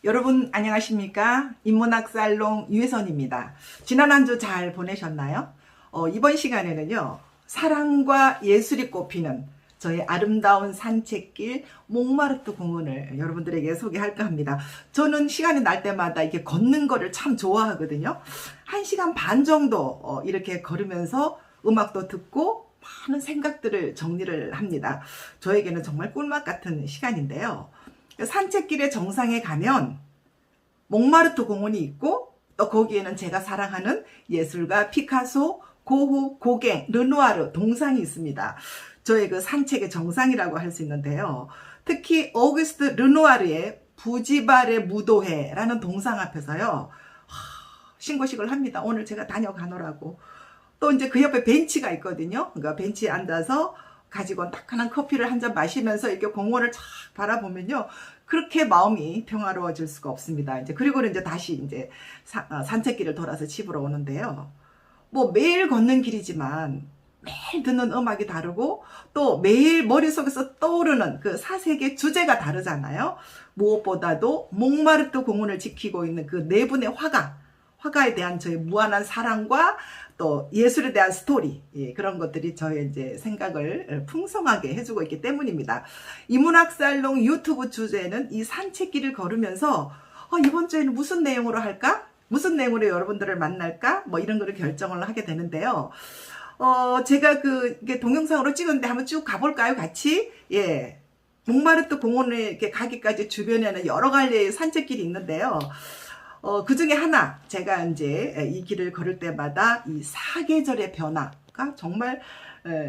여러분 안녕하십니까? 인문학살롱 유혜선입니다. 지난 한 주 잘 보내셨나요? 이번 시간에는요, 사랑과 예술이 꽃피는 저의 아름다운 산책길 몽마르트 공원을 여러분들에게 소개할까 합니다. 저는 시간이 날 때마다 이렇게 걷는 거를 참 좋아하거든요. 1시간 반 정도 이렇게 걸으면서 음악도 듣고 많은 생각들을 정리를 합니다. 저에게는 정말 꿀맛 같은 시간인데요. 산책길의 정상에 가면 몽마르트 공원이 있고, 또 거기에는 제가 사랑하는 예술가 피카소, 고흐, 고갱, 르누아르 동상이 있습니다. 저의 그 산책의 정상이라고 할 수 있는데요. 특히 오구스트 르누아르의 부지발의 무도회라는 동상 앞에서요, 신고식을 합니다. 오늘 제가 다녀가노라고. 또 이제 그 옆에 벤치가 있거든요. 그러니까 벤치에 앉아서 가지고 따끈한 커피를 한 잔 마시면서 이렇게 공원을 쫙 바라보면요, 그렇게 마음이 평화로워질 수가 없습니다. 그리고는 이제 다시 이제 산책길을 돌아서 집으로 오는데요. 뭐 매일 걷는 길이지만 매일 듣는 음악이 다르고, 또 매일 머릿속에서 떠오르는 그 사색의 주제가 다르잖아요. 무엇보다도 몽마르트 공원을 지키고 있는 그 네 분의 화가에 대한 저의 무한한 사랑과 또 예술에 대한 스토리, 그런 것들이 저의 이제 생각을 풍성하게 해주고 있기 때문입니다. 인문학살롱 유튜브 주제는 이 산책길을 걸으면서 이번 주에는 무슨 내용으로 할까? 무슨 내용으로 여러분들을 만날까? 뭐 이런 거를 결정을 하게 되는데요. 제가 이게 동영상으로 찍었는데 한번 쭉 가볼까요? 같이? 예. 몽마르트 공원에 이렇게 가기까지 주변에는 여러 갈래의 산책길이 있는데요. 그 중에 하나, 제가 이제 이 길을 걸을 때마다 이 사계절의 변화가 정말,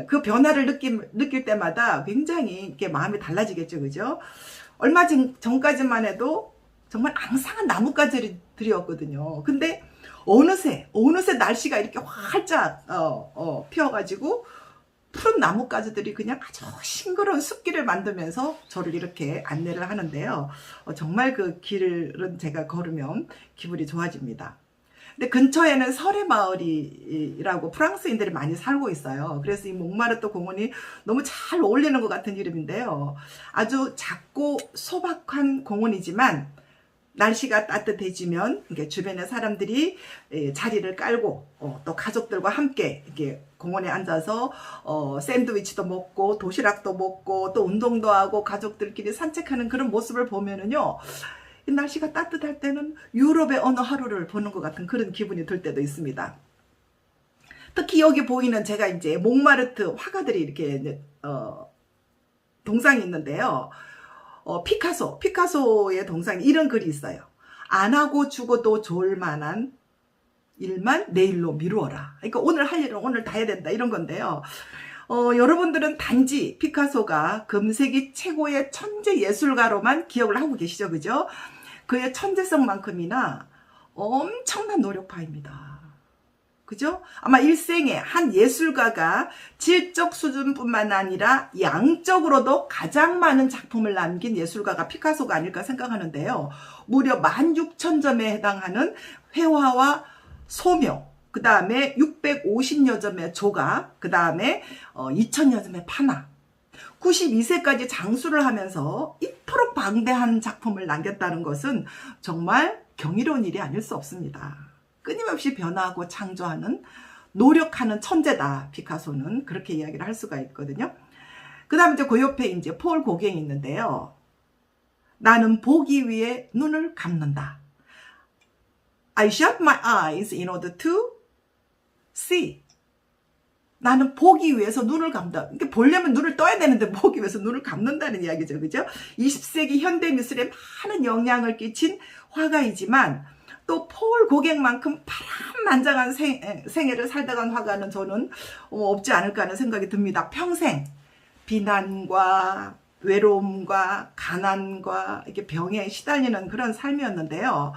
그 변화를 느낄 때마다 굉장히 이렇게 마음이 달라지겠죠, 그죠? 얼마 전까지만 해도 정말 앙상한 나뭇가지들이었거든요. 근데 어느새 날씨가 이렇게 활짝, 피어가지고, 푸른 나뭇가지들이 그냥 아주 싱그러운 숲길을 만들면서 저를 이렇게 안내를 하는데요. 정말 그 길은 제가 걸으면 기분이 좋아집니다. 근데 근처에는 설의 마을이라고 프랑스인들이 많이 살고 있어요. 그래서 이 몽마르트 공원이 너무 잘 어울리는 것 같은 이름인데요. 아주 작고 소박한 공원이지만 날씨가 따뜻해지면 이게 주변에 사람들이 자리를 깔고 또 가족들과 함께 이렇게 공원에 앉아서 샌드위치도 먹고 도시락도 먹고 또 운동도 하고 가족들끼리 산책하는 그런 모습을 보면은요, 날씨가 따뜻할 때는 유럽의 어느 하루를 보는 것 같은 그런 기분이 들 때도 있습니다. 특히 여기 보이는 제가 이제 몽마르트 화가들이 이렇게 동상이 있는데요. 피카소의 동상에 이런 글이 있어요. 안 하고 죽어도 좋을 만한 일만 내일로 미루어라. 그러니까 오늘 할 일은 오늘 다 해야 된다, 이런 건데요. 여러분들은 단지 피카소가 금세기 최고의 천재 예술가로만 기억을 하고 계시죠, 그죠? 그의 천재성만큼이나 엄청난 노력파입니다. 그죠? 아마 일생에 한 예술가가 질적 수준뿐만 아니라 양적으로도 가장 많은 작품을 남긴 예술가가 피카소가 아닐까 생각하는데요. 무려 16,000점에 해당하는 회화와 소묘, 그 다음에 650여 점의 조각, 그 다음에 2000여 점의 판화, 92세까지 장수를 하면서 이토록 방대한 작품을 남겼다는 것은 정말 경이로운 일이 아닐 수 없습니다. 끊임없이 변화하고 창조하는, 노력하는 천재다, 피카소는. 그렇게 이야기를 할 수가 있거든요. 그 다음에 이제 그 옆에 이제 폴 고갱이 있는데요. 나는 보기 위해 눈을 감는다. I shut my eyes in order to see. 나는 보기 위해서 눈을 감다. 그러니까 보려면 눈을 떠야 되는데 보기 위해서 눈을 감는다는 이야기죠, 그죠? 20세기 현대 미술에 많은 영향을 끼친 화가이지만, 또 폴 고갱만큼 파란만장한 생애를 살다 간 화가는 저는 없지 않을까 하는 생각이 듭니다. 평생 비난과 외로움과 가난과 이렇게 병에 시달리는 그런 삶이었는데요.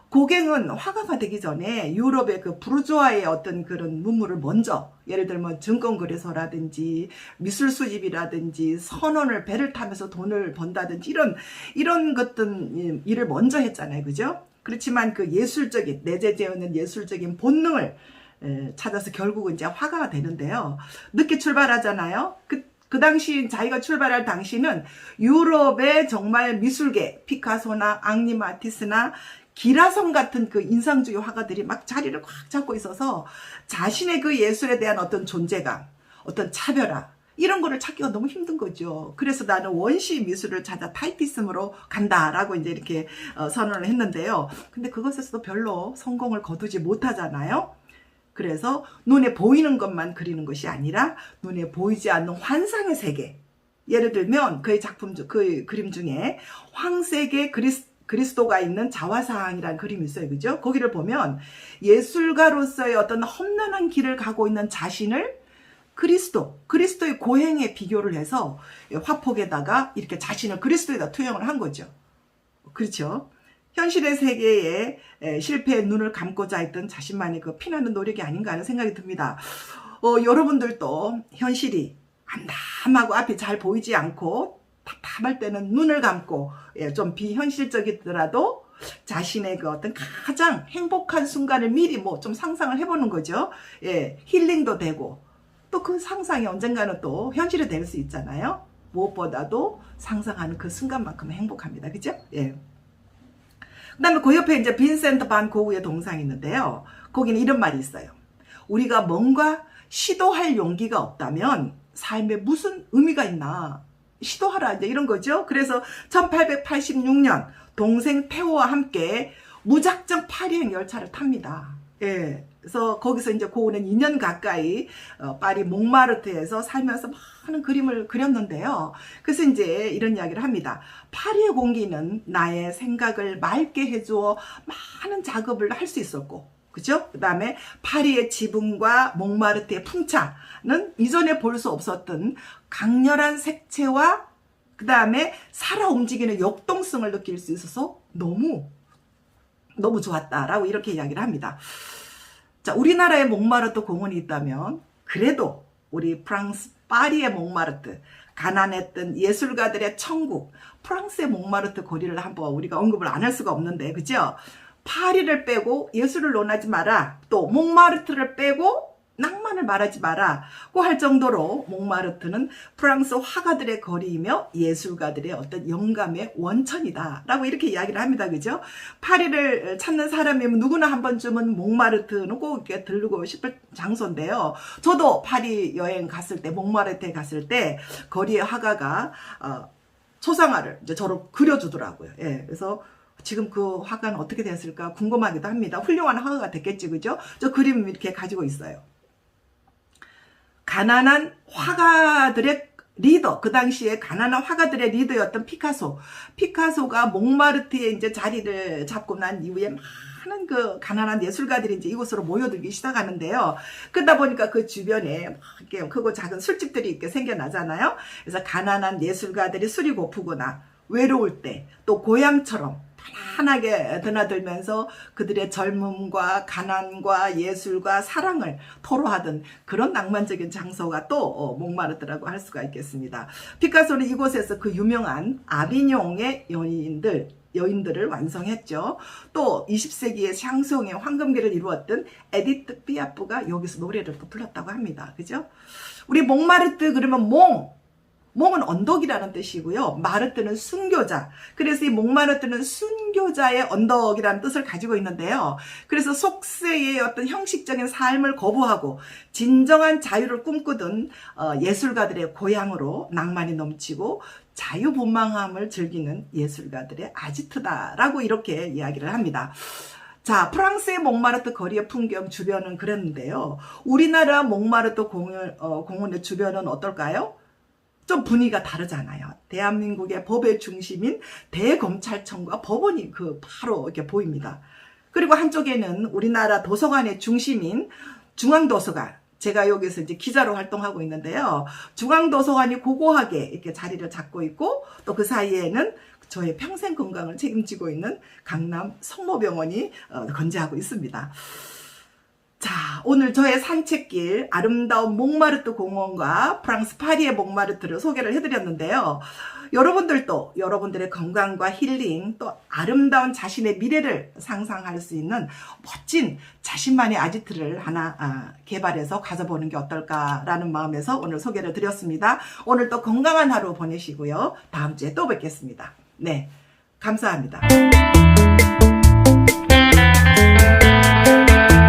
고갱은 화가가 되기 전에 유럽의 그 부르주아의 어떤 그런 문물을 먼저, 예를 들면 증권거래소라든지 미술 수집이라든지 선원을 배를 타면서 돈을 번다든지 이런 것들 일을 먼저 했잖아요, 그죠? 그렇지만 그 예술적인, 내재되어 있는 예술적인 본능을 찾아서 결국은 이제 화가가 되는데요. 늦게 출발하잖아요. 그 당시 자기가 출발할 당시는 유럽의 정말 미술계, 피카소나 앙리 마티스나 기라성 같은 그 인상주의 화가들이 막 자리를 꽉 잡고 있어서 자신의 그 예술에 대한 어떤 존재감, 어떤 차별화, 이런 거를 찾기가 너무 힘든 거죠. 그래서 나는 원시 미술을 찾아 타이티즘으로 간다라고 이제 이렇게 선언을 했는데요. 근데 그것에서도 별로 성공을 거두지 못하잖아요. 그래서 눈에 보이는 것만 그리는 것이 아니라 눈에 보이지 않는 환상의 세계. 예를 들면 그의 작품 중, 그 그림 중에 황색의 그리스도가 있는 자화상이라는 그림이 있어요. 그죠? 거기를 보면 예술가로서의 어떤 험난한 길을 가고 있는 자신을 그리스도의 고행에 비교를 해서 화폭에다가 이렇게 자신을 그리스도에다 투영을 한 거죠. 그렇죠? 현실의 세계에 실패의 눈을 감고자 했던 자신만의 그 피나는 노력이 아닌가 하는 생각이 듭니다. 여러분들도 현실이 암담하고 앞이 잘 보이지 않고 답답할 때는 눈을 감고 좀 비현실적이더라도 자신의 그 어떤 가장 행복한 순간을 미리 뭐 좀 상상을 해보는 거죠. 힐링도 되고 또 그 상상이 언젠가는 또 현실이 될 수 있잖아요. 무엇보다도 상상하는 그 순간만큼은 행복합니다. 그죠? 예. 그 다음에 그 옆에 이제 빈센트 반 고흐의 동상이 있는데요. 거기는 이런 말이 있어요. 우리가 뭔가 시도할 용기가 없다면 삶에 무슨 의미가 있나. 시도하라 이제 이런 거죠. 그래서 1886년 동생 테오와 함께 무작정 파리행 열차를 탑니다. 예. 그래서 거기서 이제 고흐는 2년 가까이 파리 몽마르트에서 살면서 많은 그림을 그렸는데요. 그래서 이제 이런 이야기를 합니다. 파리의 공기는 나의 생각을 맑게 해주어 많은 작업을 할 수 있었고, 그죠? 그 다음에 파리의 지붕과 몽마르트의 풍차는 이전에 볼 수 없었던 강렬한 색채와 그 다음에 살아 움직이는 역동성을 느낄 수 있어서 너무 좋았다라고 이렇게 이야기를 합니다. 자, 우리나라에 몽마르트 공원이 있다면 그래도 우리 프랑스 파리의 몽마르트, 가난했던 예술가들의 천국, 프랑스의 몽마르트 거리를 한번 우리가 언급을 안 할 수가 없는데, 그죠? 파리를 빼고 예술을 논하지 마라. 또 몽마르트를 빼고 낭만을 말하지 마라. 고 할 정도로 몽마르트는 프랑스 화가들의 거리이며 예술가들의 어떤 영감의 원천이다. 라고 이렇게 이야기를 합니다. 그죠? 파리를 찾는 사람이면 누구나 한 번쯤은 몽마르트는 꼭 이렇게 들르고 싶을 장소인데요. 저도 파리 여행 갔을 때, 몽마르트에 갔을 때 거리의 화가가 초상화를 이제 저로 그려주더라고요. 예, 그래서 지금 그 화가는 어떻게 됐을까 궁금하기도 합니다. 훌륭한 화가가 됐겠지, 그죠? 저 그림 이렇게 가지고 있어요. 가난한 화가들의 리더, 그 당시에 가난한 화가들의 리더였던 피카소가 몽마르트에 이제 자리를 잡고 난 이후에 많은 그 가난한 예술가들이 이제 이곳으로 모여들기 시작하는데요. 그러다 보니까 그 주변에 막 이렇게 크고 작은 술집들이 이렇게 생겨나잖아요. 그래서 가난한 예술가들이 술이 고프거나 외로울 때, 또 고향처럼 편안하게 드나들면서 그들의 젊음과 가난과 예술과 사랑을 토로하던 그런 낭만적인 장소가 또 몽마르트라고 할 수가 있겠습니다. 피카소는 이곳에서 그 유명한 아비뇽의 여인들을 완성했죠. 또 20세기의 샹송의 황금기를 이루었던 에디트 피아프가 여기서 노래를 또 불렀다고 합니다. 그죠? 우리 몽마르트 그러면 몽은 언덕이라는 뜻이고요. 마르트는 순교자. 그래서 이 몽마르트는 순교자의 언덕이라는 뜻을 가지고 있는데요. 그래서 속세의 어떤 형식적인 삶을 거부하고 진정한 자유를 꿈꾸던 예술가들의 고향으로 낭만이 넘치고 자유분방함을 즐기는 예술가들의 아지트다라고 이렇게 이야기를 합니다. 자, 프랑스의 몽마르트 거리의 풍경 주변은 그랬는데요. 우리나라 몽마르트 공원의 주변은 어떨까요? 좀 분위기가 다르잖아요. 대한민국의 법의 중심인 대검찰청과 법원이 바로 이렇게 보입니다. 그리고 한쪽에는 우리나라 도서관의 중심인 중앙도서관. 제가 여기서 이제 기자로 활동하고 있는데요. 중앙도서관이 고고하게 이렇게 자리를 잡고 있고, 또 그 사이에는 저의 평생 건강을 책임지고 있는 강남 성모병원이 건재하고 있습니다. 자, 오늘 저의 산책길 아름다운 몽마르트 공원과 프랑스 파리의 몽마르트를 소개를 해드렸는데요. 여러분들도 여러분들의 건강과 힐링 또 아름다운 자신의 미래를 상상할 수 있는 멋진 자신만의 아지트를 하나 개발해서 가져보는 게 어떨까라는 마음에서 오늘 소개를 드렸습니다. 오늘 또 건강한 하루 보내시고요. 다음 주에 또 뵙겠습니다. 네, 감사합니다.